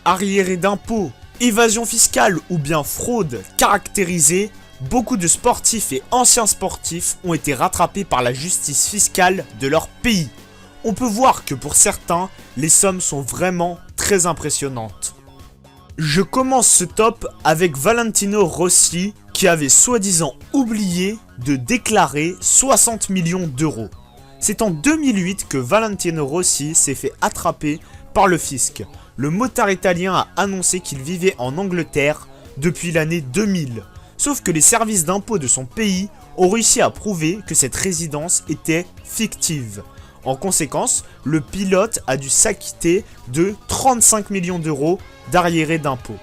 arriérés d'impôts, évasion fiscale ou bien fraude caractérisée, beaucoup de sportifs et anciens sportifs ont été rattrapés par la justice fiscale de leur pays. On peut voir que pour certains, les sommes sont vraiment très impressionnantes. Je commence ce top avec Valentino Rossi qui avait soi-disant oublié de déclarer 60 millions d'euros. C'est en 2008 que Valentino Rossi s'est fait attraper par le fisc. Le motard italien a annoncé qu'il vivait en Angleterre depuis l'année 2000. Sauf que les services d'impôts de son pays ont réussi à prouver que cette résidence était fictive. En conséquence, le pilote a dû s'acquitter de 35 millions d'euros d'arriérés d'impôts.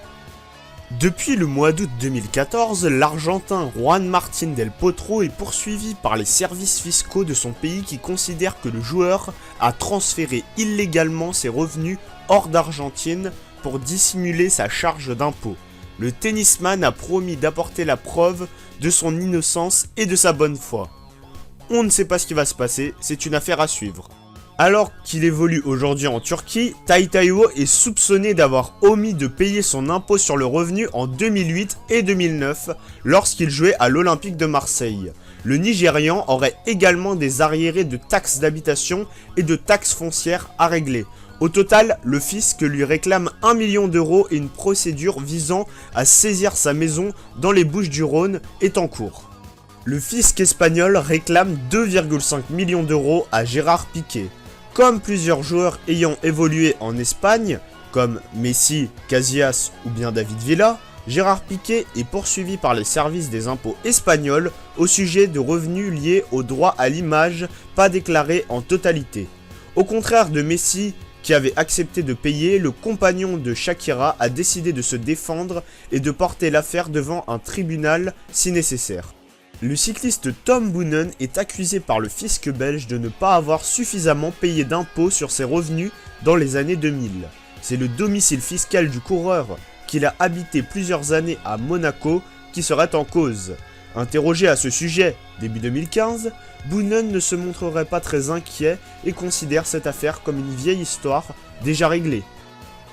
Depuis le mois d'août 2014, l'Argentin Juan Martín del Potro est poursuivi par les services fiscaux de son pays qui considèrent que le joueur a transféré illégalement ses revenus hors d'Argentine pour dissimuler sa charge d'impôt. Le tennisman a promis d'apporter la preuve de son innocence et de sa bonne foi. On ne sait pas ce qui va se passer, c'est une affaire à suivre. Alors qu'il évolue aujourd'hui en Turquie, Taitaiwo est soupçonné d'avoir omis de payer son impôt sur le revenu en 2008 et 2009 lorsqu'il jouait à l'Olympique de Marseille. Le Nigérian aurait également des arriérés de taxes d'habitation et de taxes foncières à régler. Au total, le fisc lui réclame 1 million d'euros et une procédure visant à saisir sa maison dans les Bouches-du-Rhône est en cours. Le fisc espagnol réclame 2,5 millions d'euros à Gérard Piqué. Comme plusieurs joueurs ayant évolué en Espagne, comme Messi, Casillas ou bien David Villa, Gérard Piqué est poursuivi par les services des impôts espagnols au sujet de revenus liés au droit à l'image pas déclarés en totalité. Au contraire de Messi, qui avait accepté de payer, le compagnon de Shakira a décidé de se défendre et de porter l'affaire devant un tribunal si nécessaire. Le cycliste Tom Boonen est accusé par le fisc belge de ne pas avoir suffisamment payé d'impôts sur ses revenus dans les années 2000. C'est le domicile fiscal du coureur, qu'il a habité plusieurs années à Monaco, qui serait en cause. Interrogé à ce sujet, début 2015, Boonen ne se montrerait pas très inquiet et considère cette affaire comme une vieille histoire déjà réglée.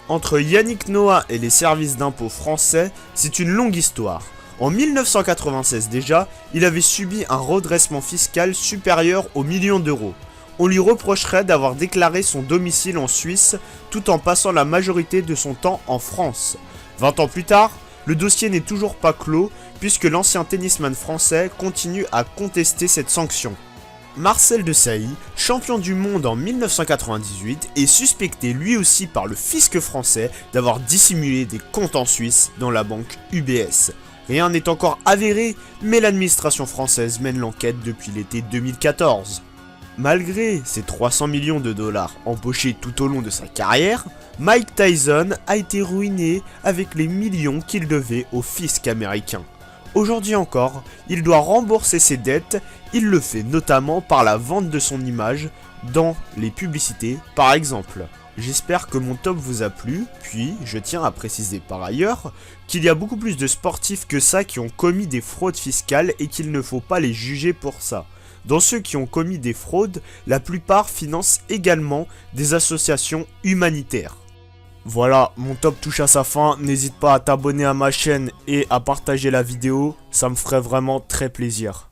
Entre Yannick Noah et les services d'impôts français, c'est une longue histoire. En 1996 déjà, il avait subi un redressement fiscal supérieur aux millions d'euros. On lui reprocherait d'avoir déclaré son domicile en Suisse tout en passant la majorité de son temps en France. 20 ans plus tard, le dossier n'est toujours pas clos puisque l'ancien tennisman français continue à contester cette sanction. Marcel Desailly, champion du monde en 1998, est suspecté lui aussi par le fisc français d'avoir dissimulé des comptes en Suisse dans la banque UBS. Rien n'est encore avéré, mais l'administration française mène l'enquête depuis l'été 2014. Malgré ses 300 millions de dollars empochés tout au long de sa carrière, Mike Tyson a été ruiné avec les millions qu'il devait au fisc américain. Aujourd'hui encore, il doit rembourser ses dettes, il le fait notamment par la vente de son image dans les publicités par exemple. J'espère que mon top vous a plu, puis je tiens à préciser par ailleurs qu'il y a beaucoup plus de sportifs que ça qui ont commis des fraudes fiscales et qu'il ne faut pas les juger pour ça. Dans ceux qui ont commis des fraudes, la plupart financent également des associations humanitaires. Voilà, mon top touche à sa fin, n'hésite pas à t'abonner à ma chaîne et à partager la vidéo, ça me ferait vraiment très plaisir.